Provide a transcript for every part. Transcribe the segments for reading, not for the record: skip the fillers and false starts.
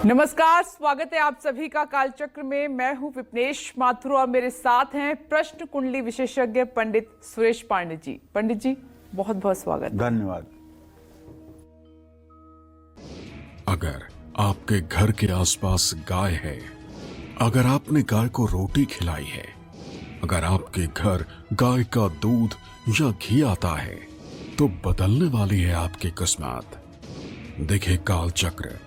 नमस्कार, स्वागत है आप सभी का कालचक्र में। मैं हूं विपनेश माथुर और मेरे साथ हैं प्रश्न कुंडली विशेषज्ञ पंडित सुरेश पांडे जी। पंडित जी, बहुत बहुत स्वागत। धन्यवाद। अगर आपके घर के आसपास गाय है, अगर आपने गाय को रोटी खिलाई है, अगर आपके घर गाय का दूध या घी आता है, तो बदलने वाली है आपकी किस्मत। देखिए काल चक्र।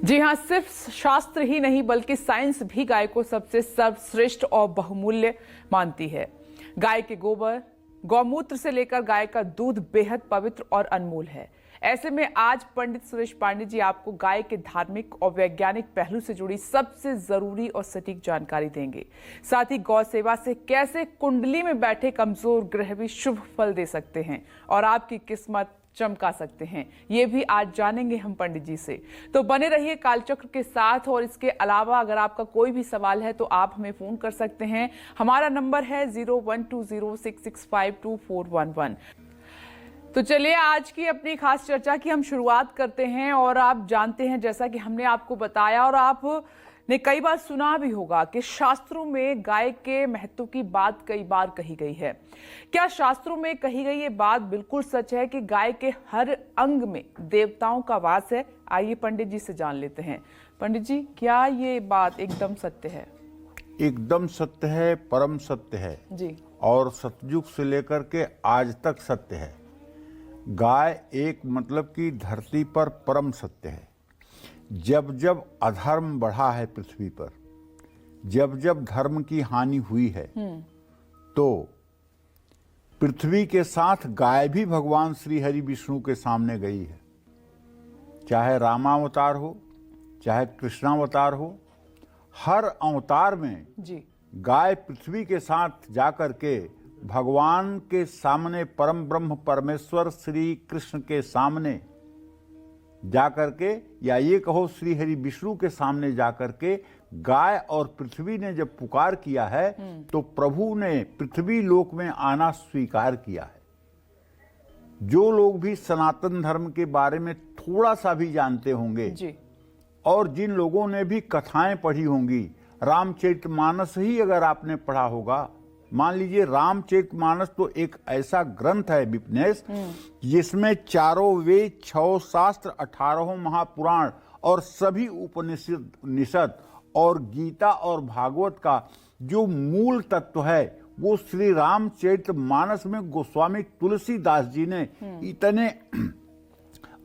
जी हाँ, सिर्फ शास्त्र ही नहीं बल्कि साइंस भी गाय को सबसे सर्वश्रेष्ठ और बहुमूल्य मानती है। गाय के गोबर, गौमूत्र से लेकर गाय का दूध बेहद पवित्र और अनमोल है। ऐसे में आज पंडित सुरेश पांडे जी आपको गाय के धार्मिक और वैज्ञानिक पहलू से जुड़ी सबसे जरूरी और सटीक जानकारी देंगे। साथ ही गौ सेवा से कैसे कुंडली में बैठे कमजोर ग्रह भी शुभ फल दे सकते हैं और आपकी किस्मत चमका सकते हैं, ये भी आज जानेंगे हम पंडित जी से। तो बने रहिए कालचक्र के साथ। और इसके अलावा अगर आपका कोई भी सवाल है तो आप हमें फोन कर सकते हैं। हमारा नंबर है 012066524111। तो चलिए आज की अपनी खास चर्चा की हम शुरुआत करते हैं। और आप जानते हैं, जैसा कि हमने आपको बताया और आपने कई बार सुना भी होगा कि शास्त्रों में गाय के महत्व की बात कई बार कही गई है। क्या शास्त्रों में कही गई ये बात बिल्कुल सच है कि गाय के हर अंग में देवताओं का वास है? आइए पंडित जी से जान लेते हैं। पंडित जी, क्या ये बात एकदम सत्य है? एकदम सत्य है, परम सत्य है जी। और सतयुग से लेकर के आज तक सत्य है। गाय एक मतलब कि धरती पर परम सत्य है। जब जब अधर्म बढ़ा है पृथ्वी पर, जब जब धर्म की हानि हुई है, तो पृथ्वी के साथ गाय भी भगवान श्री हरि विष्णु के सामने गई है। चाहे रामावतार हो, चाहे कृष्णावतार हो, हर अवतार में जी। गाय पृथ्वी के साथ जाकर के भगवान के सामने, परम ब्रह्म परमेश्वर श्री कृष्ण के सामने जाकर के, या ये कहो श्री हरि विष्णु के सामने जाकर के गाय और पृथ्वी ने जब पुकार किया है, तो प्रभु ने पृथ्वी लोक में आना स्वीकार किया है। जो लोग भी सनातन धर्म के बारे में थोड़ा सा भी जानते होंगे जी। और जिन लोगों ने भी कथाएं पढ़ी होंगी, रामचरितमानस ही अगर आपने पढ़ा होगा, मान लीजिए रामचरितमानस तो एक ऐसा ग्रंथ है विपनेश, जिसमें चारों वेद, 6 शास्त्र, 18 महापुराण और सभी उपनिषद और गीता और भागवत का जो मूल तत्व है, वो श्री रामचरितमानस में गोस्वामी तुलसीदास जी ने इतने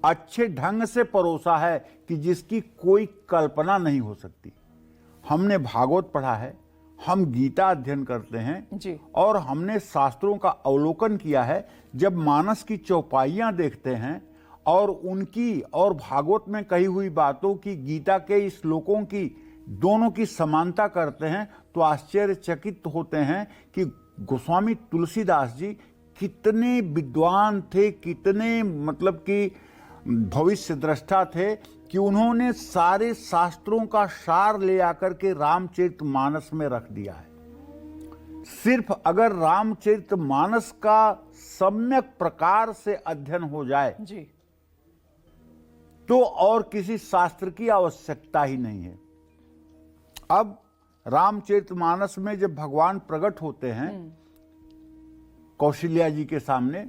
अच्छे ढंग से परोसा है कि जिसकी कोई कल्पना नहीं हो सकती। हमने भागवत पढ़ा है, हम गीता अध्ययन करते हैं जी। और हमने शास्त्रों का अवलोकन किया है। जब मानस की चौपाइयां देखते हैं और उनकी और भागवत में कही हुई बातों की, गीता के श्लोकों की, दोनों की समानता करते हैं, तो आश्चर्यचकित होते हैं कि गोस्वामी तुलसीदास जी कितने विद्वान थे, कितने मतलब कि भविष्य दृष्टा थे कि उन्होंने सारे शास्त्रों का सार ले आकर के रामचरितमानस में रख दिया है। सिर्फ अगर रामचरितमानस का सम्यक प्रकार से अध्ययन हो जाए जी। तो और किसी शास्त्र की आवश्यकता ही नहीं है। अब रामचरितमानस में जब भगवान प्रकट होते हैं कौशल्या जी के सामने,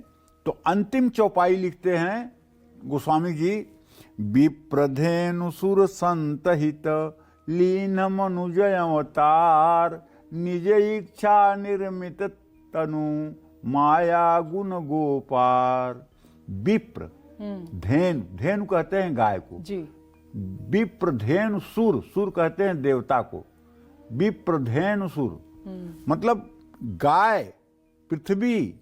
तो अंतिम चौपाई लिखते हैं गोस्वामी जी, विप्रधेनु सुर संतहित लीन मनुजय अवतार, निज इच्छा निर्मित तनु माया गुण गोपार। विप्र धेनु, धेनु कहते हैं गाय को जी। विप्र धेनु सुर, सुर कहते हैं देवता को। विप्र धेनु सुर मतलब गाय, पृथ्वी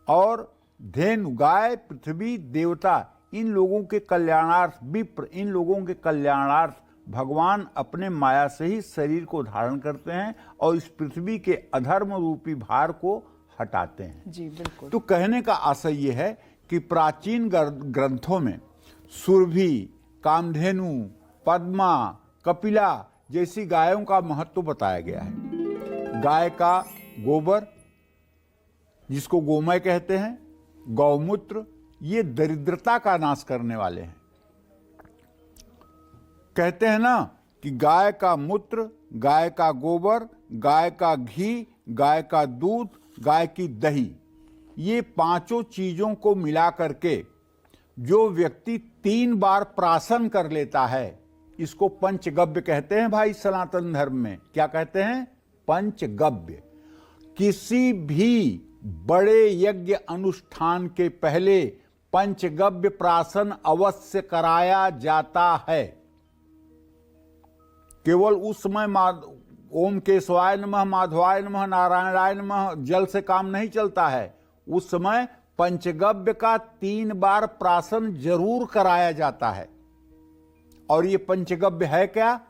और धेनु, गाय, पृथ्वी, देवता, इन लोगों के कल्याणार्थ, विप्र, इन लोगों के कल्याणार्थ भगवान अपने माया से ही शरीर को धारण करते हैं और इस पृथ्वी के अधर्म रूपी भार को हटाते हैं। जी बिल्कुल। तो कहने का आशय यह है कि प्राचीन ग्रंथों में सुरभि, कामधेनु, पद्मा, कपिला जैसी गायों का महत्व बताया गया है। गाय का गोबर, जिसको गोमय कहते हैं, गौमूत्र ये दरिद्रता का नाश करने वाले हैं। कहते हैं ना कि गाय का मूत्र, गाय का गोबर, गाय का घी, गाय का दूध, गाय की दही, ये पांचों चीजों को मिला करके जो व्यक्ति 3 बार प्राशन कर लेता है, इसको पंचगव्य कहते हैं भाई सनातन धर्म में। क्या कहते हैं? पंचगव्य। किसी भी बड़े यज्ञ अनुष्ठान के पहले पंचगव्य प्राशन अवश्य कराया जाता है। केवल उस समय ओम केशवाय नमः, माधवाय नमः, नारायणाय नमः जल से काम नहीं चलता है। उस समय पंचगव्य का 3 बार प्राशन जरूर कराया जाता है। और ये पंचगव्य है क्या?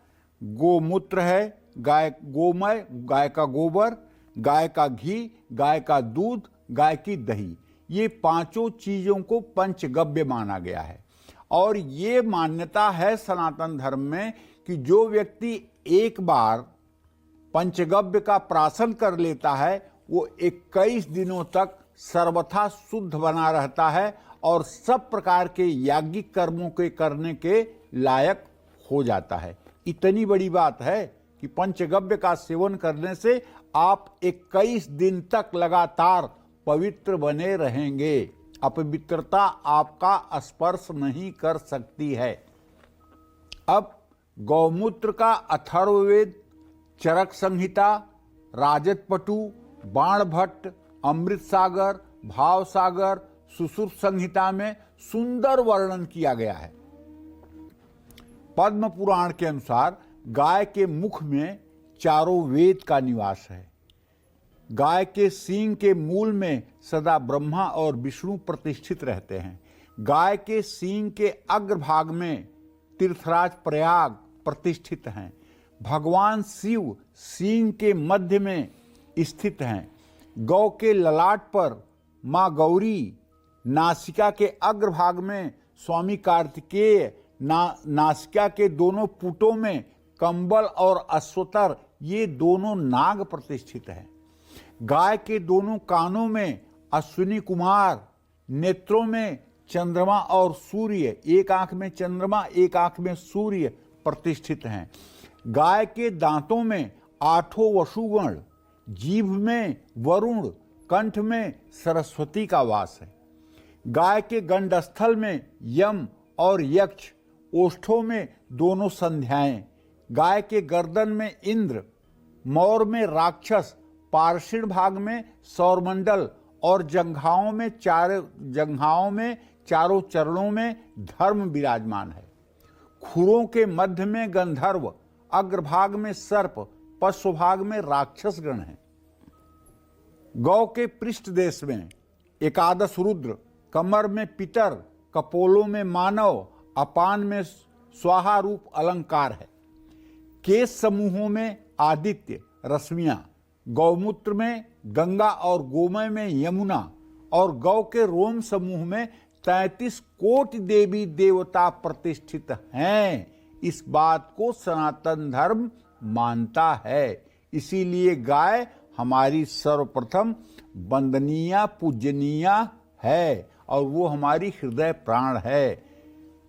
गोमूत्र है, गाय गोमय, गाय का गोबर, गाय का घी, गाय का दूध, गाय की दही, ये पांचों चीजों को पंचगव्य माना गया है। और ये मान्यता है सनातन धर्म में कि जो व्यक्ति एक बार पंचगव्य का प्राशन कर लेता है वो 21 दिनों तक सर्वथा शुद्ध बना रहता है और सब प्रकार के याज्ञिक कर्मों के करने के लायक हो जाता है। इतनी बड़ी बात है कि पंचगव्य का सेवन करने से आप 21 दिन तक लगातार पवित्र बने रहेंगे। अपवित्रता आपका स्पर्श नहीं कर सकती है। अब गौमूत्र का अथर्ववेद, चरक संहिता, राजतपटु, बाणभट्ट, अमृत सागर, भाव सागर, सुश्रुत संहिता में सुंदर वर्णन किया गया है। पद्म पुराण के अनुसार गाय के मुख में चारों वेद का निवास है। गाय के सींग के मूल में सदा ब्रह्मा और विष्णु प्रतिष्ठित रहते हैं। गाय के सींग के अग्रभाग में तीर्थराज प्रयाग प्रतिष्ठित हैं। भगवान शिव सींग के मध्य में स्थित हैं। गौ के ललाट पर मां गौरी, नासिका के अग्रभाग में स्वामी कार्तिकेय, नासिका के दोनों पुटों में कंबल और अश्वतर, ये दोनों नाग प्रतिष्ठित हैं। गाय के दोनों कानों में अश्विनी कुमार, नेत्रों में चंद्रमा और सूर्य, एक आंख में चंद्रमा एक आंख में सूर्य प्रतिष्ठित हैं। गाय के दांतों में 8 वसुगण, जीभ में वरुण, कंठ में सरस्वती का वास है। गाय के गंडस्थल में यम और यक्ष, ओष्ठों में दोनों संध्याएं। गाय के गर्दन में इंद्र, मौर में राक्षस, पार्षिण भाग में सौरमंडल और जंघाओं में चारों चरणों में धर्म विराजमान है। खुरों के मध्य में गंधर्व, अग्रभाग में सर्प, पश्चभाग में राक्षस गण है। गौ के पृष्ठ देश में 11 रुद्र, कमर में पितर, कपोलों में मानव, अपान में स्वाहा रूप अलंकार है। केश समूहों में आदित्य, रश्मियां। गौमूत्र में गंगा और गोमय में यमुना और गौ के रोम समूह में 33 कोटि देवी देवता प्रतिष्ठित हैं। इस बात को सनातन धर्म मानता है। इसीलिए गाय हमारी सर्वप्रथम वंदनीय पूजनीय है और वो हमारी हृदय प्राण है।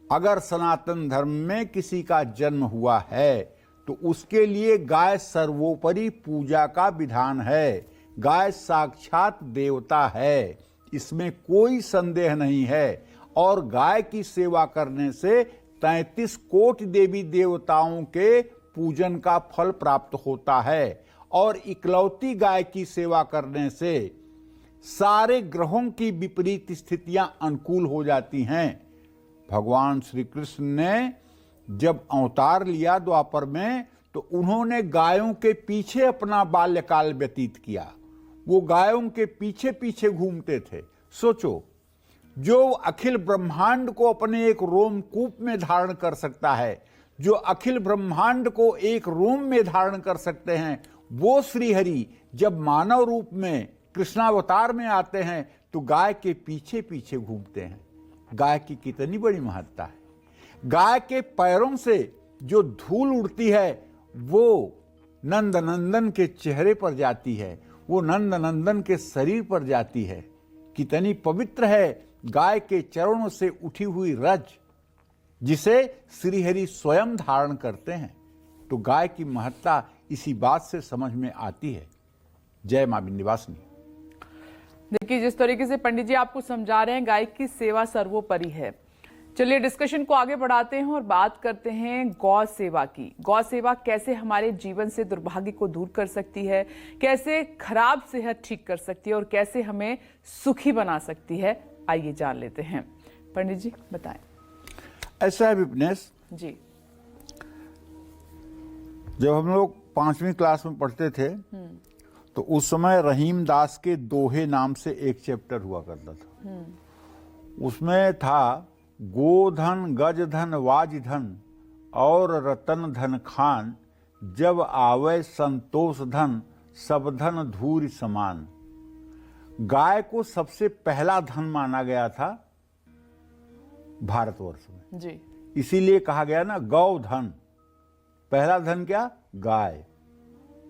अगर सनातन धर्म में किसी का जन्म हुआ है तो उसके लिए गाय सर्वोपरि पूजा का विधान है। गाय साक्षात देवता है, इसमें कोई संदेह नहीं है। और गाय की सेवा करने से 33 कोटि देवी देवताओं के पूजन का फल प्राप्त होता है। और इकलौती गाय की सेवा करने से सारे ग्रहों की विपरीत स्थितियां अनुकूल हो जाती हैं। भगवान श्री कृष्ण ने जब अवतार लिया द्वापर में तो उन्होंने गायों के पीछे अपना बाल्यकाल व्यतीत किया। वो गायों के पीछे पीछे घूमते थे। सोचो, जो अखिल ब्रह्मांड को अपने एक रोमकूप में धारण कर सकता है, जो अखिल ब्रह्मांड को एक रोम में धारण कर सकते हैं, वो श्री हरि जब मानव रूप में कृष्णावतार में आते हैं तो गाय के पीछे पीछे घूमते हैं। गाय की कितनी बड़ी महत्ता है। गाय के पैरों से जो धूल उड़ती है वो नंदनंदन के चेहरे पर जाती है, वो नंदनंदन के शरीर पर जाती है। कितनी पवित्र है गाय के चरणों से उठी हुई रज, जिसे श्रीहरि स्वयं धारण करते हैं। तो गाय की महत्ता इसी बात से समझ में आती है। जय मां विंध्यवासिनी। देखिए, जिस तरीके से पंडित जी आपको समझा रहे हैं, गाय की सेवा सर्वोपरि है। चलिए डिस्कशन को आगे बढ़ाते हैं और बात करते हैं गौ सेवा की। गौ सेवा कैसे हमारे जीवन से दुर्भाग्य को दूर कर सकती है, कैसे खराब सेहत ठीक कर सकती है और कैसे हमें सुखी बना सकती है, आइए जान लेते हैं। पंडित जी बताएं। ऐसा है विपनेश जी, जब हम लोग 5वीं क्लास में पढ़ते थे तो उस समय रहीम दास के दोहे नाम से एक चैप्टर हुआ करता था। उसमें था गोधन गजधन वाजधन और रतन धन खान, जब आवे संतोष धन सब धन धूरि समान। गाय को सबसे पहला धन माना गया था भारतवर्ष में, जी, इसीलिए कहा गया ना गौ धन। पहला धन क्या? गाय।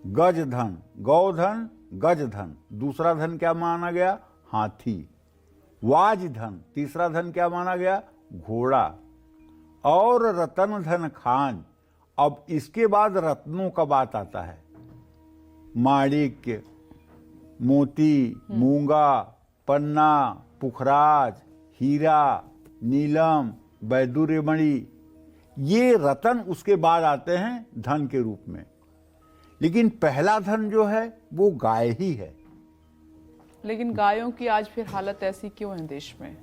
गज धन, गौधन, गज धन। दूसरा धन क्या माना गया? हाथी। वाज धन, तीसरा धन क्या माना गया? घोड़ा। और रतन धन खान। अब इसके बाद रत्नों का बात आता है। माणिक्य, मोती, मूंगा, पन्ना, पुखराज, हीरा, नीलम, वैदुर्य मणि, ये रतन उसके बाद आते हैं धन के रूप में। लेकिन पहला धन जो है वो गाय ही है। लेकिन गायों की आज फिर हालत ऐसी क्यों है देश में?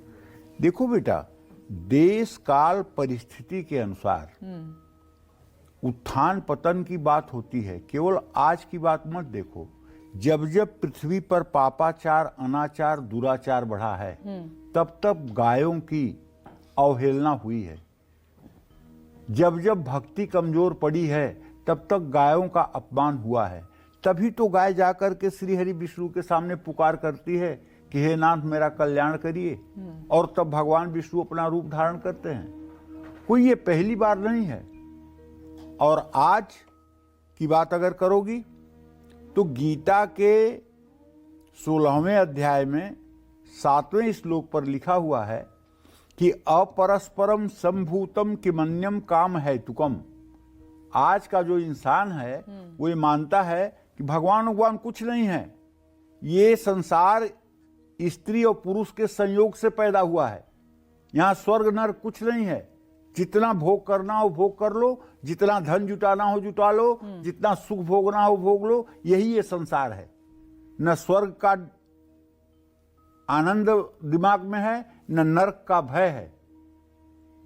देखो बेटा, देश काल परिस्थिति के अनुसार उत्थान पतन की बात होती है। केवल आज की बात मत देखो। जब जब पृथ्वी पर पापाचार, अनाचार, दुराचार बढ़ा है, तब तब गायों की अवहेलना हुई है। जब जब भक्ति कमजोर पड़ी है, तब तक गायों का अपमान हुआ है। तभी तो गाय जाकर के श्री हरि विष्णु के सामने पुकार करती है कि हे नाथ मेरा कल्याण करिए, और तब भगवान विष्णु अपना रूप धारण करते हैं। कोई ये पहली बार नहीं है। और आज की बात अगर करोगी तो गीता के 16वें अध्याय में 7वें श्लोक पर लिखा हुआ है कि अपरस्परम संभूतम किमन्यम काम है तुकम। आज का जो इंसान है वो ये मानता है कि भगवान कुछ नहीं है, ये संसार स्त्री और पुरुष के संयोग से पैदा हुआ है। यहाँ स्वर्ग नरक कुछ नहीं है। जितना भोग करना हो भोग कर लो, जितना धन जुटाना हो जुटा लो, जितना सुख भोगना हो भोग लो, यही ये संसार है। न स्वर्ग का आनंद दिमाग में है, न नरक का भय है।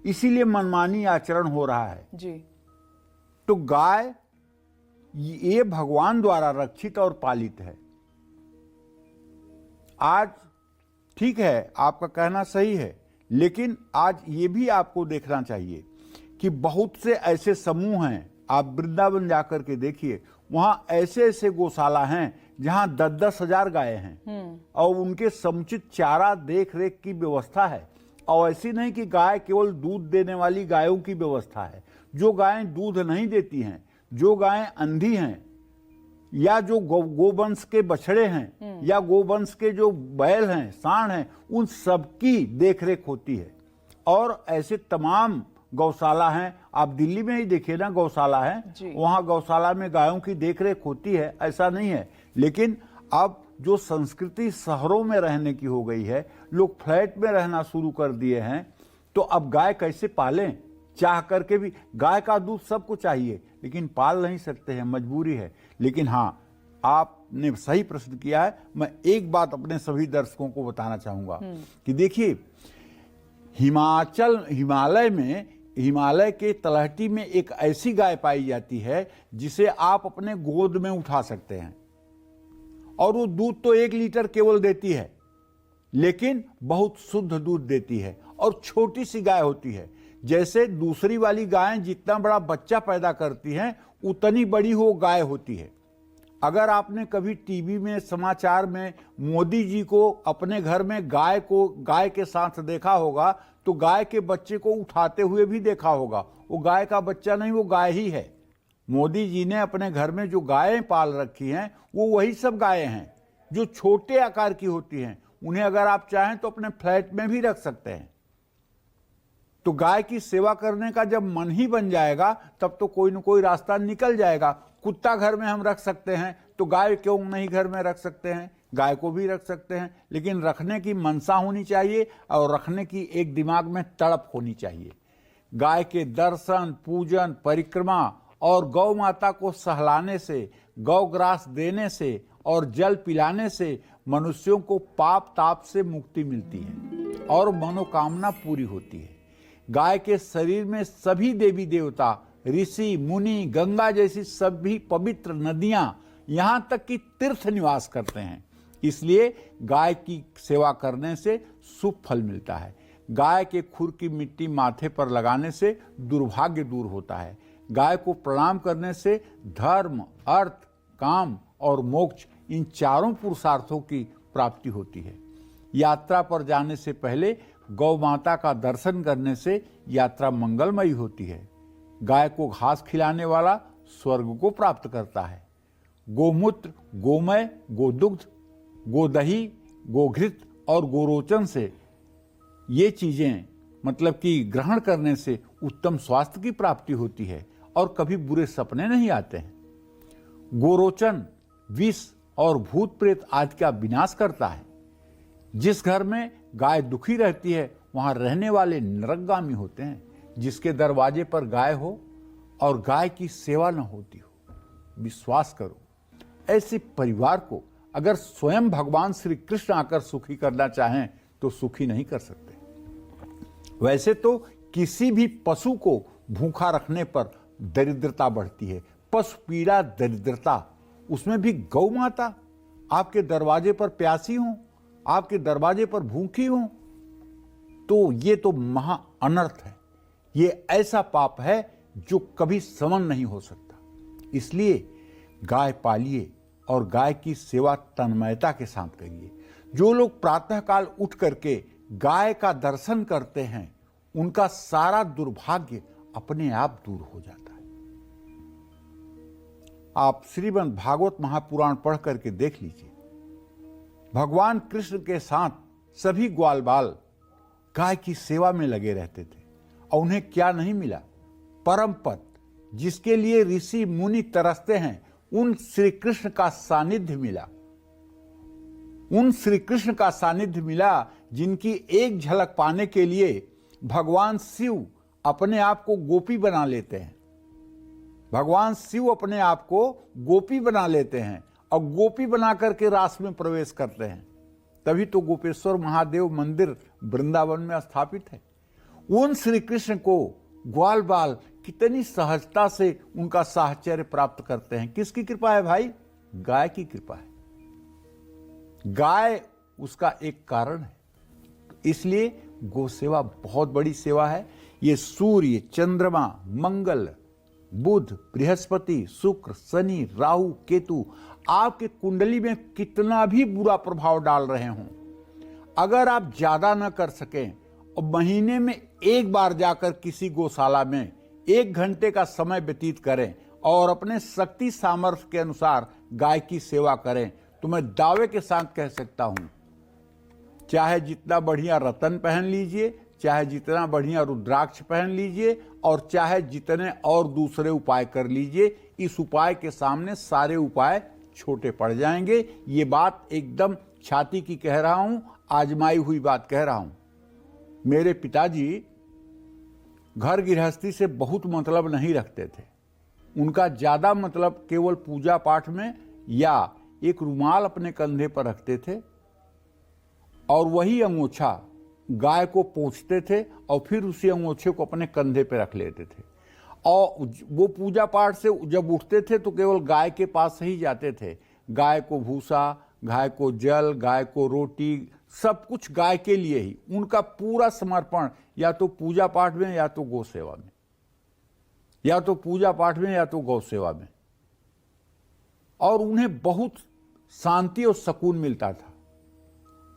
इसीलिए मनमानी आचरण हो रहा है जी। तो गाय ये भगवान द्वारा रक्षित और पालित है। आज ठीक है, आपका कहना सही है, लेकिन आज ये भी आपको देखना चाहिए कि बहुत से ऐसे समूह हैं। आप वृंदावन जाकर के देखिए, वहां ऐसे ऐसे गौशाला हैं जहां 10-10 हजार गायें हैं और उनके समुचित चारा देख रेख की व्यवस्था है। और ऐसी नहीं कि गाय केवल दूध देने वाली गायों की व्यवस्था है। जो गायें दूध नहीं देती हैं, जो गायें अंधी हैं, या जो गोवंश के बछड़े हैं, या गोवंश के जो बैल हैं, सांड हैं, उन सबकी देखरेख होती है। और ऐसे तमाम गौशाला हैं। आप दिल्ली में ही देखिए ना, गौशाला है, वहां गौशाला में गायों की देखरेख होती है, ऐसा नहीं है। लेकिन अब जो संस्कृति शहरों में रहने की हो गई है, लोग फ्लैट में रहना शुरू कर दिए हैं, तो अब गाय कैसे पालें? चाह करके भी गाय का दूध सबको चाहिए, लेकिन पाल नहीं सकते हैं, मजबूरी है। लेकिन हाँ, आपने सही प्रश्न किया है। मैं एक बात अपने सभी दर्शकों को बताना चाहूंगा कि देखिए, हिमालय के तलहटी में एक ऐसी गाय पाई जाती है जिसे आप अपने गोद में उठा सकते हैं, और वो दूध तो 1 लीटर केवल देती है, लेकिन बहुत शुद्ध दूध देती है और छोटी सी गाय होती है। जैसे दूसरी वाली गायें जितना बड़ा बच्चा पैदा करती हैं, उतनी बड़ी वो गाय होती है। अगर आपने कभी टीवी में, समाचार में मोदी जी को अपने घर में गाय के साथ देखा होगा, तो गाय के बच्चे को उठाते हुए भी देखा होगा। वो गाय का बच्चा नहीं, वो गाय ही है। मोदी जी ने अपने घर में जो गायें पाल रखी हैं, वो वही सब गायें हैं जो छोटे आकार की होती हैं। उन्हें अगर आप चाहें तो अपने फ्लैट में भी रख सकते हैं। तो गाय की सेवा करने का जब मन ही बन जाएगा तब तो कोई न कोई रास्ता निकल जाएगा। कुत्ता घर में हम रख सकते हैं तो गाय क्यों नहीं घर में रख सकते हैं? गाय को भी रख सकते हैं, लेकिन रखने की मनसा होनी चाहिए और रखने की एक दिमाग में तड़प होनी चाहिए। गाय के दर्शन, पूजन, परिक्रमा और गौ माता को सहलाने से, गौग्रास देने से और जल पिलाने से मनुष्यों को पाप ताप से मुक्ति मिलती है और मनोकामना पूरी होती है। गाय के शरीर में सभी देवी देवता, ऋषि, मुनि, गंगा जैसी सभी पवित्र नदियां, यहाँ तक कि तीर्थ निवास करते हैं। इसलिए गाय की सेवा करने से शुभ फल मिलता है। गाय के खुर की मिट्टी माथे पर लगाने से दुर्भाग्य दूर होता है। गाय को प्रणाम करने से धर्म, अर्थ, काम और मोक्ष, इन चारों पुरुषार्थों की प्राप्ति होती है। यात्रा पर जाने से पहले गौ माता का दर्शन करने से यात्रा मंगलमयी होती है। गाय को घास खिलाने वाला स्वर्ग को प्राप्त करता है। गोमूत्र, गोमय, गोदुग्ध, गोदही, गोघृत और गोरोचन से ये चीजें मतलब कि ग्रहण करने से उत्तम स्वास्थ्य की प्राप्ति होती है और कभी बुरे सपने नहीं आते हैं। गोरोचन विष और भूत प्रेत आदि का विनाश करता है। जिस घर में गाय दुखी रहती है वहां रहने वाले नरकगामी होते हैं। जिसके दरवाजे पर गाय हो और गाय की सेवा न होती हो, विश्वास करो ऐसे परिवार को अगर स्वयं भगवान श्री कृष्ण आकर सुखी करना चाहें तो सुखी नहीं कर सकते। वैसे तो किसी भी पशु को भूखा रखने पर दरिद्रता बढ़ती है। पशु पीड़ा, दरिद्रता, उसमें भी गौ माता आपके दरवाजे पर प्यासी हो, आपके दरवाजे पर भूखी हो, तो ये तो महा अनर्थ है। ये ऐसा पाप है जो कभी समन नहीं हो सकता। इसलिए गाय पालिए और गाय की सेवा तन्मयता के साथ करिए। जो लोग प्रातःकाल उठ करके गाय का दर्शन करते हैं उनका सारा दुर्भाग्य अपने आप दूर हो जाता है। आप श्रीमद् भागवत महापुराण पढ़ करके देख लीजिए। भगवान कृष्ण के साथ सभी ग्वाल बाल गाय की सेवा में लगे रहते थे और उन्हें क्या नहीं मिला? परम पद, जिसके लिए ऋषि मुनि तरसते हैं, उन श्री कृष्ण का सानिध्य मिला। उन श्री कृष्ण का सानिध्य मिला जिनकी एक झलक पाने के लिए भगवान शिव अपने आप को गोपी बना लेते हैं। भगवान शिव अपने आप को गोपी बना लेते हैं और गोपी बना करके रास में प्रवेश करते हैं। तभी तो गोपेश्वर महादेव मंदिर वृंदावन में स्थापित है। उन श्री कृष्ण को ग्वाल बाल कितनी सहजता से उनका साहचर्य प्राप्त करते हैं। किसकी कृपा है भाई? गाय की कृपा है। गाय उसका एक कारण है। इसलिए गो सेवा बहुत बड़ी सेवा है। ये सूर्य, चंद्रमा, मंगल, बुध, बृहस्पति, शुक्र, शनि, राहु, केतु आपके कुंडली में कितना भी बुरा प्रभाव डाल रहे हों, अगर आप ज्यादा न कर सकें और महीने में एक बार जाकर किसी गौशाला में 1 घंटे का समय व्यतीत करें और अपने शक्ति सामर्थ्य के अनुसार गाय की सेवा करें, तो मैं दावे के साथ कह सकता हूं, चाहे जितना बढ़िया रतन पहन लीजिए, चाहे जितना बढ़िया रुद्राक्ष पहन लीजिए और चाहे जितने और दूसरे उपाय कर लीजिए, इस उपाय के सामने सारे उपाय छोटे पड़ जाएंगे। ये बात एकदम छाती की कह रहा हूं, आजमाई हुई बात कह रहा हूं। मेरे पिताजी घर गृहस्थी से बहुत मतलब नहीं रखते थे। उनका ज्यादा मतलब केवल पूजा पाठ में या एक रुमाल अपने कंधे पर रखते थे और वही अंगोछा गाय को पोंछते थे और फिर उसी अंगोछे को अपने कंधे पर रख लेते थे। और वो पूजा पाठ से जब उठते थे तो केवल गाय के पास ही जाते थे। गाय को भूसा, गाय को जल, गाय को रोटी, सब कुछ गाय के लिए ही। उनका पूरा समर्पण या तो पूजा पाठ में या तो गौ सेवा में, या तो पूजा पाठ में या तो गौ सेवा में। और उन्हें बहुत शांति और सुकून मिलता था।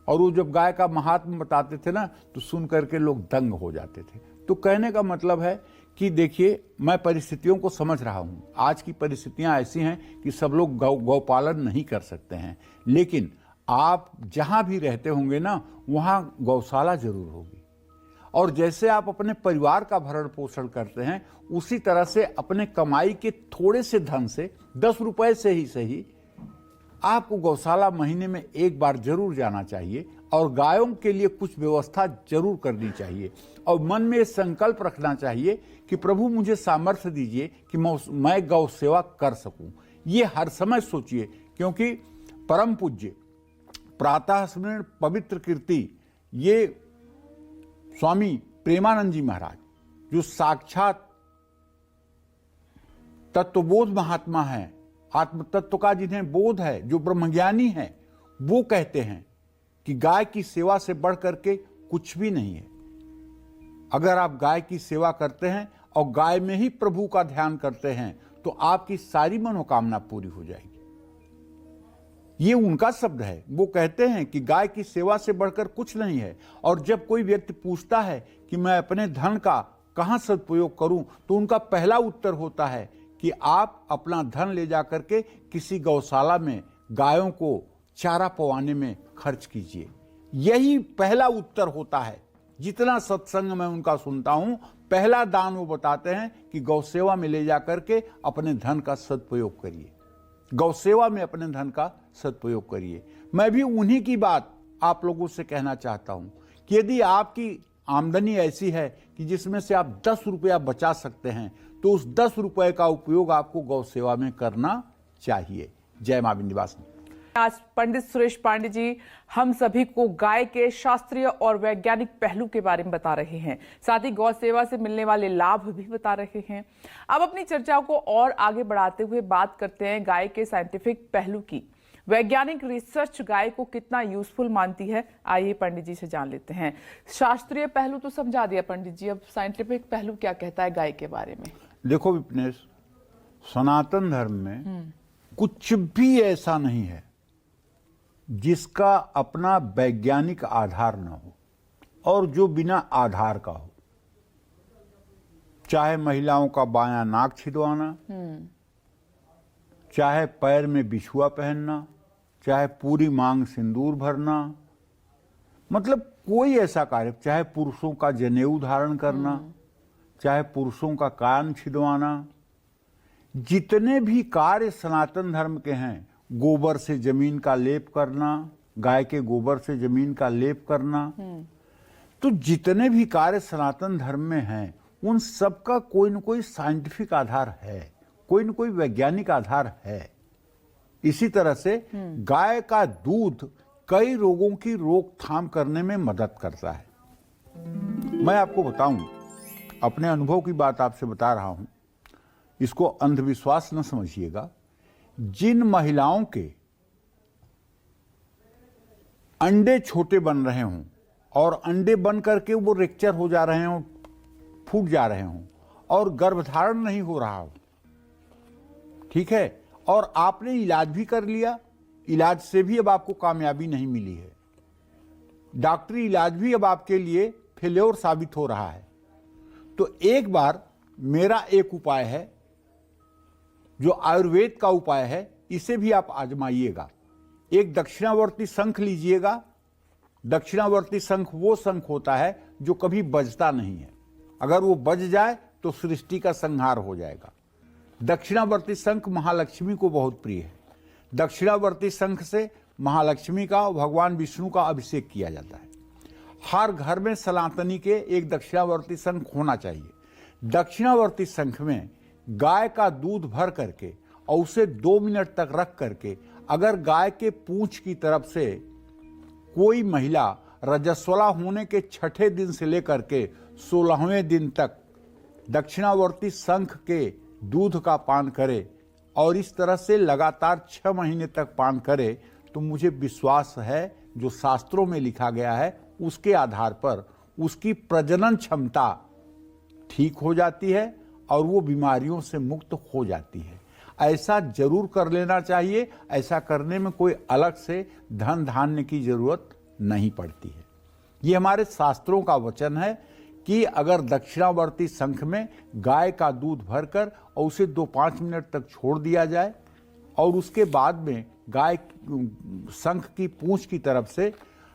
और वो जब गाय का महात्म्य बताते थे ना तो सुन करके लोग दंग हो जाते थे। तो कहने का मतलब है कि देखिए, मैं परिस्थितियों को समझ रहा हूं। आज की परिस्थितियां ऐसी हैं कि सब लोग गौपालन नहीं कर सकते हैं, लेकिन आप जहां भी रहते होंगे ना, वहां गौशाला जरूर होगी। और जैसे आप अपने परिवार का भरण पोषण करते हैं, उसी तरह से अपने कमाई के थोड़े से धन से, 10 रुपए से ही सही, आपको गौशाला महीने में एक बार जरूर जाना चाहिए और गायों के लिए कुछ व्यवस्था जरूर करनी चाहिए। और मन में संकल्प रखना चाहिए कि प्रभु मुझे सामर्थ्य दीजिए कि मैं गौ सेवा कर सकूं। ये हर समय सोचिए, क्योंकि परम पूज्य प्रातः स्मरण पवित्र कीर्ति, ये स्वामी प्रेमानंद जी महाराज, जो साक्षात तत्वबोध महात्मा हैं, आत्म तत्व का जिन्हें बोध है, जो ब्रह्मज्ञानी हैं, वो कहते हैं कि गाय की सेवा से बढ़ करके कुछ भी नहीं है। अगर आप गाय की सेवा करते हैं और गाय में ही प्रभु का ध्यान करते हैं, तो आपकी सारी मनोकामना पूरी हो जाएगी। ये उनका शब्द है। वो कहते हैं कि गाय की सेवा से बढ़कर कुछ नहीं है। और जब कोई व्यक्ति पूछता है कि मैं अपने धन का कहां सदुपयोग करूं, तो उनका पहला उत्तर होता है कि आप अपना धन ले जाकर के किसी गौशाला में गायों को चारा पवाने में खर्च कीजिए। यही पहला उत्तर होता है। जितना सत्संग मैं उनका सुनता हूं, पहला दान वो बताते हैं कि गौसेवा में ले जाकर के अपने धन का सदुपयोग करिए, गौसेवा में अपने धन का सदुपयोग करिए। मैं भी उन्हीं की बात आप लोगों से कहना चाहता हूं कि यदि आपकी आमदनी ऐसी है कि जिसमें से आप 10 रुपया बचा सकते हैं, तो उस 10 रुपए का उपयोग आपको गौ सेवा में करना चाहिए। जय मां विंध्यवासिनी। आज पंडित सुरेश पांडे जी हम सभी को गाय के शास्त्रीय और वैज्ञानिक पहलू के बारे में बता रहे हैं, साथ ही गौ सेवा से मिलने वाले लाभ भी बता रहे हैं। अब अपनी चर्चा को और आगे बढ़ाते हुए बात करते हैं गाय के साइंटिफिक पहलू की। वैज्ञानिक रिसर्च गाय को कितना यूजफुल मानती है, आइए पंडित जी से जान लेते हैं। शास्त्रीय पहलू तो समझा दिया पंडित जी, अब साइंटिफिक पहलू क्या कहता है गाय के बारे में? देखो विपनेश, सनातन धर्म में कुछ भी ऐसा नहीं है जिसका अपना वैज्ञानिक आधार न हो और जो बिना आधार का हो। चाहे महिलाओं का बायां नाक छिदवाना, चाहे पैर में बिछुआ पहनना, चाहे पूरी मांग सिंदूर भरना, मतलब कोई ऐसा कार्य, चाहे पुरुषों का जनेऊ धारण करना, चाहे पुरुषों का कान छिदवाना, जितने भी कार्य सनातन धर्म के हैं, गोबर से जमीन का लेप करना, गाय के गोबर से जमीन का लेप करना, तो जितने भी कार्य सनातन धर्म में हैं, उन सब का कोई न कोई साइंटिफिक आधार है, कोई न कोई वैज्ञानिक आधार है। इसी तरह से गाय का दूध कई रोगों की रोकथाम करने में मदद करता है। मैं आपको बताऊं, अपने अनुभव की बात आपसे बता रहा हूं, इसको अंधविश्वास न समझिएगा। जिन महिलाओं के अंडे छोटे बन रहे हों और अंडे बन करके वो रेक्चर हो जा रहे हों, फूट जा रहे हों और गर्भधारण नहीं हो रहा हो, ठीक है, और आपने इलाज भी कर लिया, इलाज से भी अब आपको कामयाबी नहीं मिली है, डॉक्टरी इलाज भी अब आपके लिए फेल्योर साबित हो रहा है, तो एक बार मेरा एक उपाय है जो आयुर्वेद का उपाय है, इसे भी आप आजमाइएगा। एक दक्षिणावर्ती शंख लीजिएगा। दक्षिणावर्ती शंख वो शंख होता है जो कभी बजता नहीं है, अगर वो बज जाए तो सृष्टि का संहार हो जाएगा। दक्षिणावर्ती शंख महालक्ष्मी को बहुत प्रिय है। दक्षिणावर्ती शंख से महालक्ष्मी का, भगवान विष्णु का अभिषेक किया जाता है। हर घर में सनातनी के एक दक्षिणावर्ती शंख होना चाहिए। दक्षिणावर्ती शंख में गाय का दूध भर करके और उसे 2 मिनट तक रख करके, अगर गाय के पूंछ की तरफ से कोई महिला रजस्वला होने के 6ठे दिन से लेकर के 16वें दिन तक दक्षिणावर्ती शंख के दूध का पान करे और इस तरह से लगातार 6 महीने तक पान करे, तो मुझे विश्वास है जो शास्त्रों में लिखा गया है उसके आधार पर उसकी प्रजनन क्षमता ठीक हो जाती है और वो बीमारियों से मुक्त हो जाती है। ऐसा जरूर कर लेना चाहिए। ऐसा करने में कोई अलग से धन धान्य की जरूरत नहीं पड़ती है। ये हमारे शास्त्रों का वचन है कि अगर दक्षिणावर्ती शंख में गाय का दूध भरकर और उसे 2-5 मिनट तक छोड़ दिया जाए और उसके बाद में गाय शंख की पूंछ की तरफ से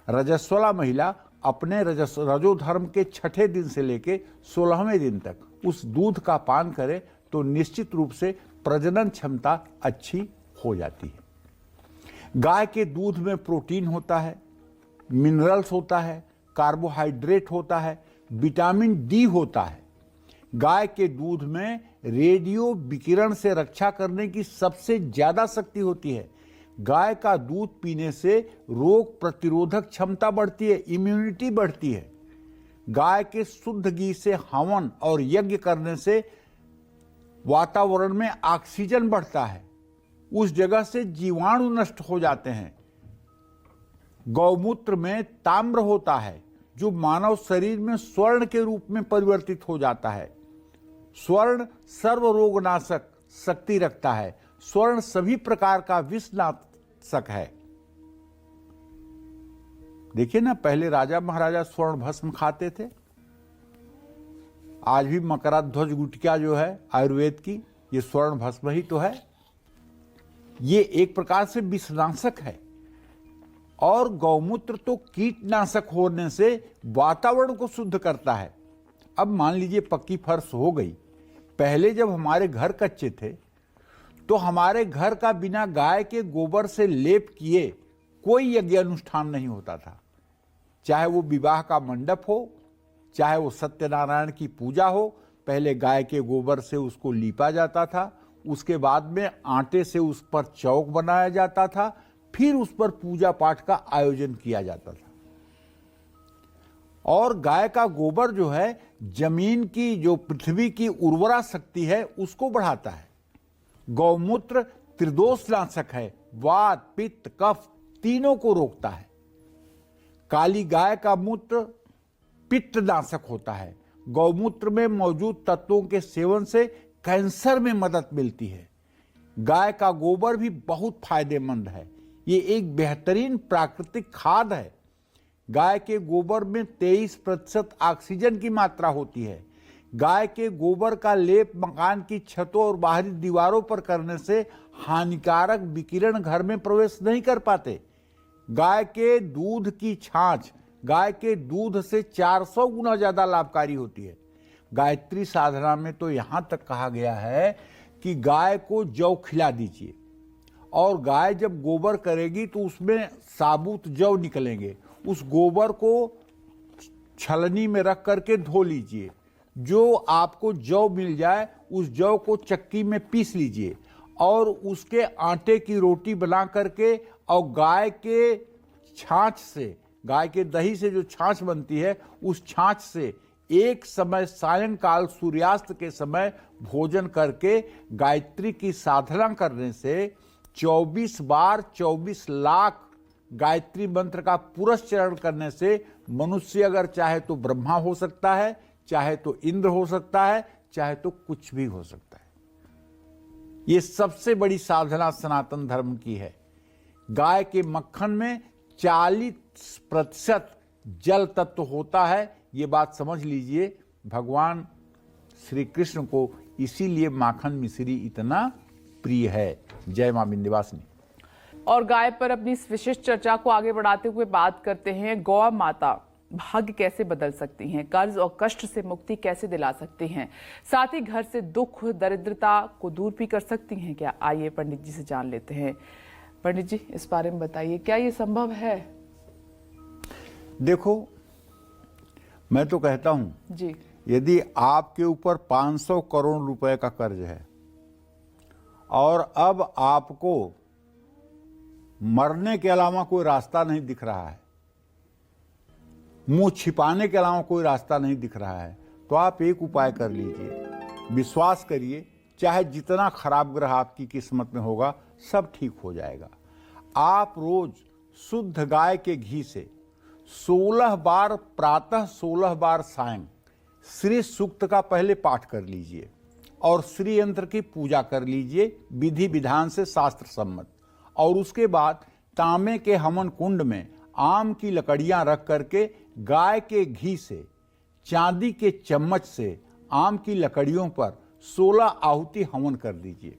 रजस्वला महिला अपने रजोधर्म के 6ठे दिन से लेके 16वें दिन तक उस दूध का पान करे तो निश्चित रूप से प्रजनन क्षमता अच्छी हो जाती है। गाय के दूध में प्रोटीन होता है, मिनरल्स होता है, कार्बोहाइड्रेट होता है, विटामिन डी होता है। गाय के दूध में रेडियो विकिरण से रक्षा करने की सबसे ज्यादा शक्ति होती है। गाय का दूध पीने से रोग प्रतिरोधक क्षमता बढ़ती है, इम्यूनिटी बढ़ती है। गाय के शुद्ध घी से हवन और यज्ञ करने से वातावरण में ऑक्सीजन बढ़ता है, उस जगह से जीवाणु नष्ट हो जाते हैं। गौमूत्र में ताम्र होता है जो मानव शरीर में स्वर्ण के रूप में परिवर्तित हो जाता है। स्वर्ण सर्व रोगनाशक शक्ति रखता है। स्वर्ण सभी प्रकार का विषनाशक है। देखिए ना, पहले राजा महाराजा स्वर्ण भस्म खाते थे। आज भी मकराध्वज गुटखा जो है आयुर्वेद की, ये स्वर्ण भस्म ही तो है। ये एक प्रकार से विषनाशक है। और गौमूत्र तो कीटनाशक होने से वातावरण को शुद्ध करता है। अब मान लीजिए पक्की फर्श हो गई, पहले जब हमारे घर कच्चे थे तो हमारे घर का बिना गाय के गोबर से लेप किए कोई यज्ञ अनुष्ठान नहीं होता था। चाहे वो विवाह का मंडप हो, चाहे वो सत्यनारायण की पूजा हो, पहले गाय के गोबर से उसको लीपा जाता था। उसके बाद में आटे से उस पर चौक बनाया जाता था, फिर उस पर पूजा पाठ का आयोजन किया जाता था। और गाय का गोबर जो है जमीन की, जो पृथ्वी की उर्वरा शक्ति है उसको बढ़ाता है। गौमूत्र त्रिदोषनाशक है, वात पित्त कफ तीनों को रोकता है। काली गाय का मूत्र पित्तनाशक होता है। गौमूत्र में मौजूद तत्वों के सेवन से कैंसर में मदद मिलती है। गाय का गोबर भी बहुत फायदेमंद है। ये एक बेहतरीन प्राकृतिक खाद है। गाय के गोबर में 23% ऑक्सीजन की मात्रा होती है। गाय के गोबर का लेप मकान की छतों और बाहरी दीवारों पर करने से हानिकारक विकिरण घर में प्रवेश नहीं कर पाते। गाय के दूध की छाछ गाय के दूध से 400 गुना ज्यादा लाभकारी होती है। गायत्री साधना में तो यहां तक कहा गया है कि गाय को जौ खिला दीजिए, और गाय जब गोबर करेगी तो उसमें साबुत जौ निकलेंगे। उस गोबर को छलनी में रख करके धो लीजिए। जो आपको जौ मिल जाए उस जौ को चक्की में पीस लीजिए और उसके आटे की रोटी बना करके, और गाय के छाछ से, गाय के दही से जो छाछ बनती है उस छाछ से एक समय सायंकाल सूर्यास्त के समय भोजन करके गायत्री की साधना करने से 24 बार 24 लाख गायत्री मंत्र का पुरस्चरण करने से मनुष्य अगर चाहे तो ब्रह्मा हो सकता है, चाहे तो इंद्र हो सकता है, चाहे तो कुछ भी हो सकता है। ये सबसे बड़ी साधना सनातन धर्म की है। गाय के मक्खन में 40% जल तत्व होता है। ये बात समझ लीजिए। भगवान श्री कृष्ण को इसीलिए माखन मिश्री इतना प्रिय है। जय मां विंध्यवासिनी। और गाय पर अपनी इस विशिष्ट चर्चा को आगे बढ़ाते हुए बात करते हैं, गौ माता भाग्य कैसे बदल सकती हैं, कर्ज और कष्ट से मुक्ति कैसे दिला सकती हैं, साथ ही घर से दुख दरिद्रता को दूर भी कर सकती हैं क्या? आइए पंडित जी से जान लेते हैं। पंडित जी, इस बारे में बताइए, क्या ये संभव है? देखो, मैं तो कहता हूं जी, यदि आपके ऊपर 500 करोड़ रुपए का कर्ज है और अब आपको मरने के अलावा कोई रास्ता नहीं दिख रहा है, मुंह छिपाने के अलावा कोई रास्ता नहीं दिख रहा है, तो आप एक उपाय कर लीजिए। विश्वास करिए, चाहे जितना खराब ग्रह आपकी किस्मत में होगा सब ठीक हो जाएगा। आप रोज शुद्ध गाय के घी से 16 बार प्रातः 16 बार सायं श्री सूक्त का पहले पाठ कर लीजिए और श्री यंत्र की पूजा कर लीजिए विधि विधान से शास्त्र सम्मत। और उसके बाद तांबे के हवन कुंड में आम की लकड़ियां रख करके गाय के घी से चांदी के चम्मच से आम की लकड़ियों पर 16 आहुति हवन कर दीजिए।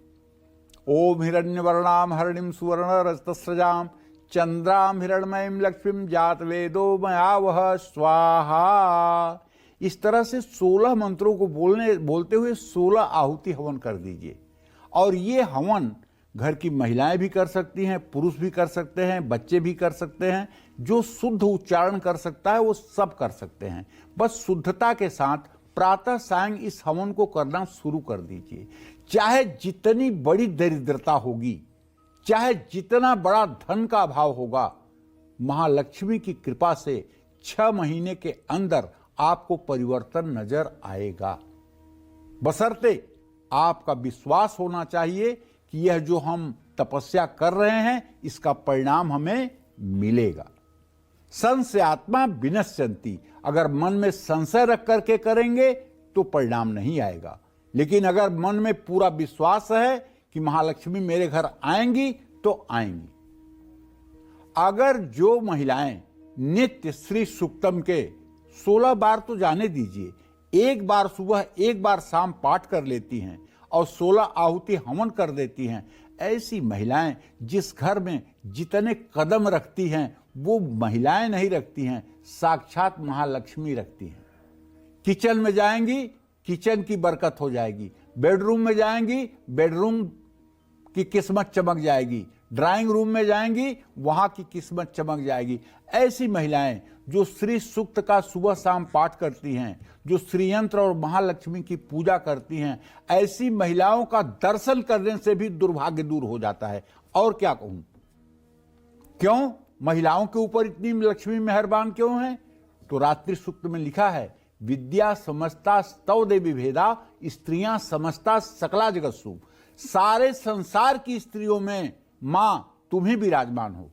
ओम हिरण्यवर्णाम हरिणीम सुवर्ण रजतस्रजाम चंद्राम हिरण्मयीम लक्ष्मीम जात वेदो मयावह स्वाहा। इस तरह से 16 मंत्रों को बोलते हुए 16 आहुति हवन कर दीजिए। और ये हवन घर की महिलाएं भी कर सकती हैं, पुरुष भी कर सकते हैं, बच्चे भी कर सकते हैं। जो शुद्ध उच्चारण कर सकता है वो सब कर सकते हैं। बस शुद्धता के साथ प्रातः सायं इस हवन को करना शुरू कर दीजिए। चाहे जितनी बड़ी दरिद्रता होगी, चाहे जितना बड़ा धन का अभाव होगा, महालक्ष्मी की कृपा से 6 महीने के अंदर आपको परिवर्तन नजर आएगा। बशर्ते आपका विश्वास होना चाहिए कि यह जो हम तपस्या कर रहे हैं इसका परिणाम हमें मिलेगा। संशयात्मा विनश्यन्ति, अगर मन में संशय रख करके करेंगे तो परिणाम नहीं आएगा। लेकिन अगर मन में पूरा विश्वास है कि महालक्ष्मी मेरे घर आएंगी तो आएंगी। अगर जो महिलाएं नित्य श्री सूक्तम के 16 बार तो जाने दीजिए, एक बार सुबह एक बार शाम पाठ कर लेती हैं और 16 आहुति हवन कर देती हैं, ऐसी महिलाएं जिस घर में जितने कदम रखती हैं वो महिलाएं नहीं रखती हैं, साक्षात महालक्ष्मी रखती हैं। किचन में जाएंगी, किचन की बरकत हो जाएगी। बेडरूम में जाएंगी, बेडरूम की किस्मत चमक जाएगी। ड्राइंग रूम में जाएंगी, वहां की किस्मत चमक जाएगी। ऐसी महिलाएं जो श्री सूक्त का सुबह शाम पाठ करती हैं, जो श्री यंत्र और महालक्ष्मी की पूजा करती हैं, ऐसी महिलाओं का दर्शन करने से भी दुर्भाग्य दूर हो जाता है। और क्या कहूं, क्यों महिलाओं के ऊपर इतनी लक्ष्मी मेहरबान क्यों है? तो रात्रि सूक्त में लिखा है, विद्या समस्ता स्तव देवी भेदा, स्त्रियां समस्ता सकला जगत्सु। सारे संसार की स्त्रियों में मां तुम ही विराजमान हो,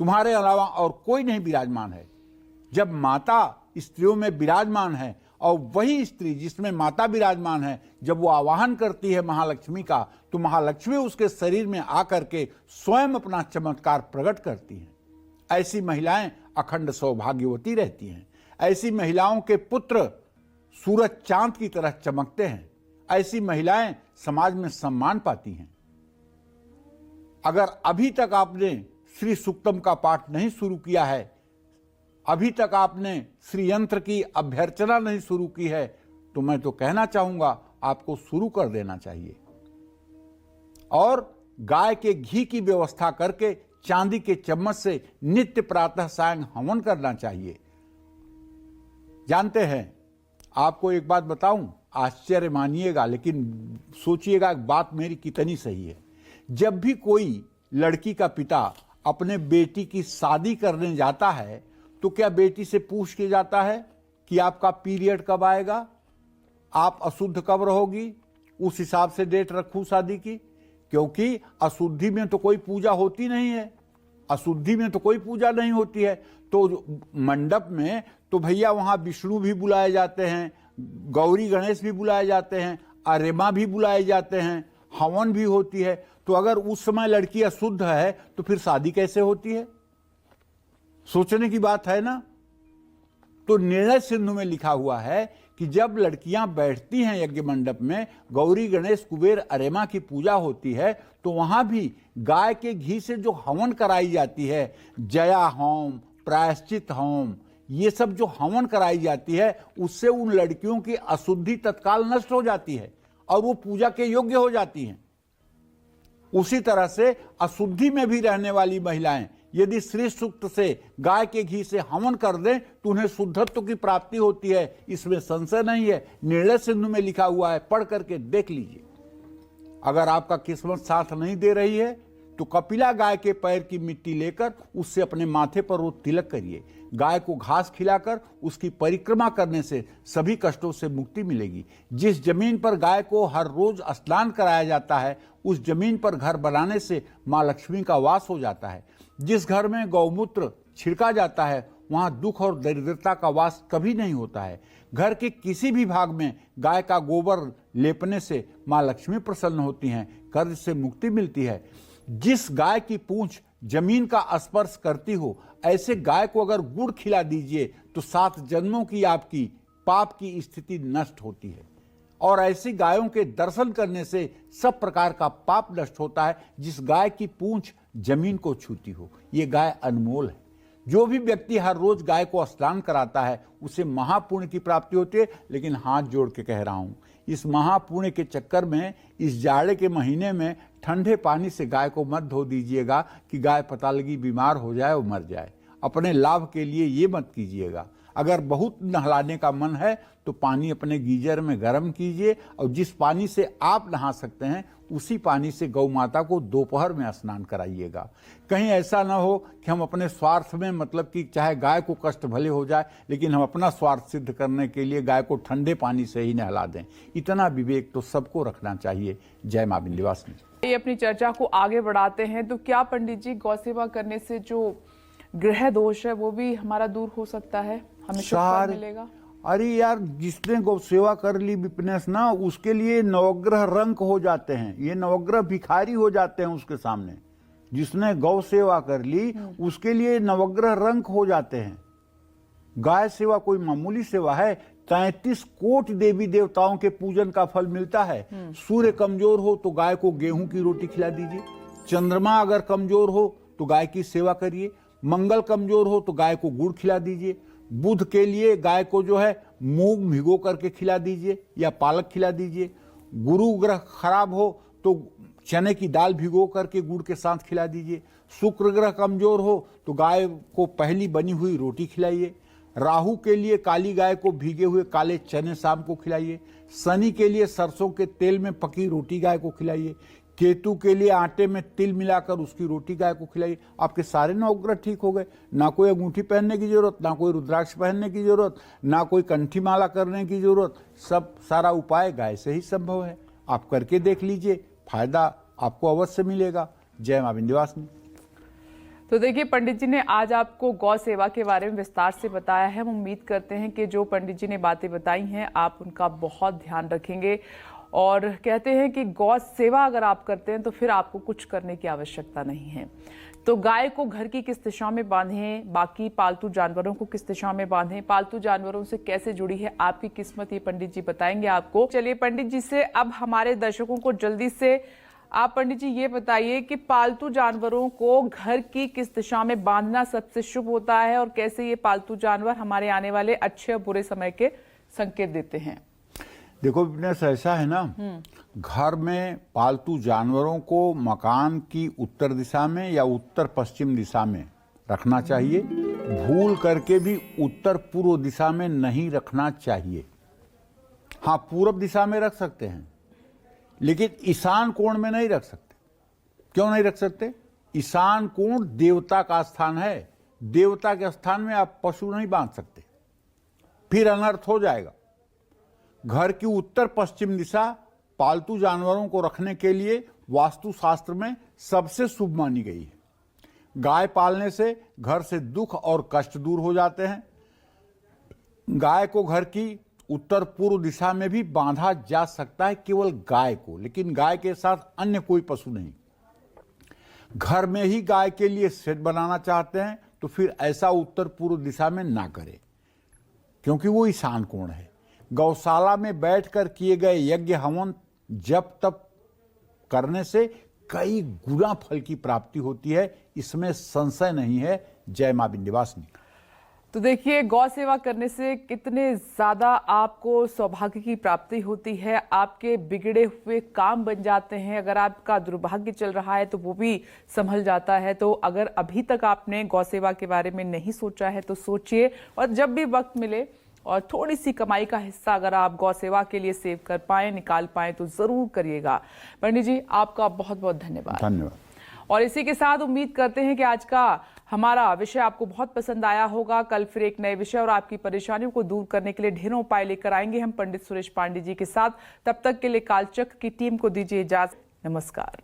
तुम्हारे अलावा और कोई नहीं विराजमान है। जब माता स्त्रियों में विराजमान है और वही स्त्री जिसमें माता विराजमान है, जब वो आवाहन करती है महालक्ष्मी का, तो महालक्ष्मी उसके शरीर में आकर के स्वयं अपना चमत्कार प्रकट करती हैं। ऐसी महिलाएं अखंड सौभाग्यवती रहती हैं। ऐसी महिलाओं के पुत्र सूरज चांद की तरह चमकते हैं। ऐसी महिलाएं समाज में सम्मान पाती हैं। अगर अभी तक आपने श्री सूक्तम का पाठ नहीं शुरू किया है, अभी तक आपने श्री यंत्र की अभ्यर्चना नहीं शुरू की है, तो मैं तो कहना चाहूंगा आपको शुरू कर देना चाहिए। और गाय के घी की व्यवस्था करके चांदी के चम्मच से नित्य प्रातः सायं हवन करना चाहिए। जानते हैं, आपको एक बात बताऊं, आश्चर्य मानिएगा, लेकिन सोचिएगा बात मेरी कितनी सही है। जब भी कोई लड़की का पिता अपने बेटी की शादी करने जाता है तो क्या बेटी से पूछ के जाता है कि आपका पीरियड कब आएगा, आप अशुद्ध कब रहोगी, उस हिसाब से डेट रखूं शादी की? क्योंकि अशुद्धि में तो कोई पूजा होती नहीं है, अशुद्धि में तो कोई पूजा नहीं होती है। तो मंडप में तो भैया वहां विष्णु भी बुलाए जाते हैं, गौरी गणेश भी बुलाए जाते हैं, अरेमा भी बुलाए जाते हैं, हवन भी होती है। तो अगर उस समय लड़की अशुद्ध है तो फिर शादी कैसे होती है? सोचने की बात है ना। तो निर्णय सिंधु में लिखा हुआ है कि जब लड़कियां बैठती हैं यज्ञ मंडप में, गौरी गणेश कुबेर अरेमा की पूजा होती है, तो वहां भी गाय के घी से जो हवन कराई जाती है, जया होम, प्रायश्चित होम, ये सब जो हवन कराई जाती है, उससे उन लड़कियों की अशुद्धि तत्काल नष्ट हो जाती है और वो पूजा के योग्य हो जाती हैं। उसी तरह से अशुद्धि में भी रहने वाली महिलाएं यदि श्री सूक्त से गाय के घी से हवन कर दें तो उन्हें शुद्धत्व की प्राप्ति होती है, इसमें संशय नहीं है। निर्णय सिंधु में लिखा हुआ है, पढ़ करके देख लीजिए। अगर आपका किस्मत साथ नहीं दे रही है तो कपिला गाय के पैर की मिट्टी लेकर उससे अपने माथे पर वो तिलक करिए। गाय को घास खिलाकर उसकी परिक्रमा करने से सभी कष्टों से मुक्ति मिलेगी। जिस जमीन पर गाय को हर रोज स्नान कराया जाता है, उस जमीन पर घर बनाने से मां लक्ष्मी का वास हो जाता है। जिस घर में गौमूत्र छिड़का जाता है, वहां दुख और दरिद्रता का वास कभी नहीं होता है। घर के किसी भी भाग में गाय का गोबर लेपने से मां लक्ष्मी प्रसन्न होती हैं, कर्ज से मुक्ति मिलती है। जिस गाय की पूंछ जमीन का स्पर्श करती हो, ऐसे गाय को अगर गुड़ खिला दीजिए तो 7 जन्मों की आपकी पाप की स्थिति नष्ट होती है और ऐसी गायों के दर्शन करने से सब प्रकार का पाप नष्ट होता है। जिस गाय की पूंछ जमीन को छूती हो, ये गाय अनमोल है। जो भी व्यक्ति हर रोज गाय को स्नान कराता है उसे महापुण्य की प्राप्ति होती है। लेकिन हाथ जोड़ के कह रहा हूं, इस महापुण्य के चक्कर में इस जाड़े के महीने में ठंडे पानी से गाय को मत धो दीजिएगा कि गाय पता लगी बीमार हो जाए और मर जाए। अपने लाभ के लिए ये मत कीजिएगा। अगर बहुत नहलाने का मन है तो पानी अपने गीजर में गर्म कीजिए और जिस पानी से आप नहा सकते हैं उसी पानी से गौ माता को दोपहर में स्नान कराइएगा। कहीं ऐसा ना हो कि हम अपने स्वार्थ में, मतलब कि चाहे गाय को कष्ट भले हो जाए लेकिन हम अपना स्वार्थ सिद्ध करने के लिए गाय को ठंडे पानी से ही नहला दें। इतना विवेक तो सबको रखना चाहिए। जय मां विंध्यवासिनी। ये अपनी चर्चा को आगे बढ़ाते हैं तो क्या पंडित जी गौ सेवा करने से जो ग्रह दोष है वो भी हमारा दूर हो सकता है, हमें शुभ फल मिलेगा? अरे यार, जिसने गौ सेवा कर ली विपनेश ना, उसके लिए नवग्रह रंक हो जाते हैं। ये नवग्रह भिखारी हो जाते हैं उसके सामने। जिसने गौ सेवा कर ली उसके लिए नवग्रह रंक हो जाते हैं। गाय सेवा कोई मामूली सेवा है। 33 कोटि देवी देवताओं के पूजन का फल मिलता है। सूर्य कमजोर हो तो गाय को गेहूं की रोटी खिला दीजिए। चंद्रमा अगर कमजोर हो तो गाय की सेवा करिए। मंगल कमजोर हो तो गाय को गुड़ खिला दीजिए। बुध के लिए गाय को जो है मूंग भिगो करके खिला दीजिए या पालक खिला दीजिए। गुरु ग्रह खराब हो तो चने की दाल भिगो करके गुड़ के साथ खिला दीजिए। शुक्र ग्रह कमजोर हो तो गाय को पहली बनी हुई रोटी खिलाइए। राहु के लिए काली गाय को भीगे हुए काले चने शाम को खिलाइए। शनि के लिए सरसों के तेल में पकी रोटी गाय को खिलाइए। केतु के लिए आटे में तिल मिलाकर उसकी रोटी गाय को खिलाइए। आपके सारे नवग्रह ठीक हो गए। ना कोई अंगूठी पहनने की जरूरत, ना कोई रुद्राक्ष पहनने की जरूरत, ना कोई कंठी माला करने की जरूरत। सब सारा उपाय गाय से ही संभव है। आप करके देख लीजिए, फायदा आपको अवश्य मिलेगा। जय मां विंध्यवासिनी। तो देखिए, पंडित जी ने आज आपको गौ सेवा के बारे में विस्तार से बताया है। हम उम्मीद करते हैं कि जो पंडित जी ने बातें बताई हैं आप उनका बहुत ध्यान रखेंगे। और कहते हैं कि गौ सेवा अगर आप करते हैं तो फिर आपको कुछ करने की आवश्यकता नहीं है। तो गाय को घर की किस दिशा में बांधें, बाकी पालतू जानवरों को किस दिशा में बांधें, पालतू जानवरों से कैसे जुड़ी है आपकी किस्मत, ये पंडित जी बताएंगे आपको। चलिए पंडित जी से अब हमारे दर्शकों को जल्दी से आप पंडित जी ये बताइए कि पालतू जानवरों को घर की किस दिशा में बांधना सबसे शुभ होता है और कैसे ये पालतू जानवर हमारे आने वाले अच्छे और बुरे समय के संकेत देते हैं? देखो विपनेश, ऐसा है ना, घर में पालतू जानवरों को मकान की उत्तर दिशा में या उत्तर पश्चिम दिशा में रखना चाहिए। भूल करके भी उत्तर पूर्व दिशा में नहीं रखना चाहिए। हाँ, पूर्व दिशा में रख सकते हैं लेकिन ईशान कोण में नहीं रख सकते। क्यों नहीं रख सकते? ईशान कोण देवता का स्थान है। देवता के स्थान में आप पशु नहीं बांध सकते, फिर अनर्थ हो जाएगा। घर की उत्तर पश्चिम दिशा पालतू जानवरों को रखने के लिए वास्तुशास्त्र में सबसे शुभ मानी गई है। गाय पालने से घर से दुख और कष्ट दूर हो जाते हैं। गाय को घर की उत्तर पूर्व दिशा में भी बांधा जा सकता है, केवल गाय को, लेकिन गाय के साथ अन्य कोई पशु नहीं। घर में ही गाय के लिए शेड बनाना चाहते हैं तो फिर ऐसा उत्तर पूर्व दिशा में ना करें, क्योंकि वो ईशान कोण है। गौशाला में बैठकर किए गए यज्ञ हवन जब तब करने से कई गुना फल की प्राप्ति होती है, इसमें संशय नहीं है। जय मां विंध्यवासिनी। तो देखिए, गौ सेवा करने से कितने ज्यादा आपको सौभाग्य की प्राप्ति होती है। आपके बिगड़े हुए काम बन जाते हैं। अगर आपका दुर्भाग्य चल रहा है तो वो भी संभल जाता है। तो अगर अभी तक आपने गौ सेवा के बारे में नहीं सोचा है तो सोचिए, और जब भी वक्त मिले और थोड़ी सी कमाई का हिस्सा अगर आप गौ सेवा के लिए सेव कर पाए, निकाल पाए तो जरूर करिएगा। पंडित जी, आपका बहुत बहुत धन्यवाद। धन्यवाद। और इसी के साथ उम्मीद करते हैं कि आज का हमारा विषय आपको बहुत पसंद आया होगा। कल फिर एक नए विषय और आपकी परेशानियों को दूर करने के लिए ढेरों उपाय लेकर आएंगे हम पंडित सुरेश पांडे जी के साथ। तब तक के लिए कालचक्र की टीम को दीजिए इजाजत। नमस्कार।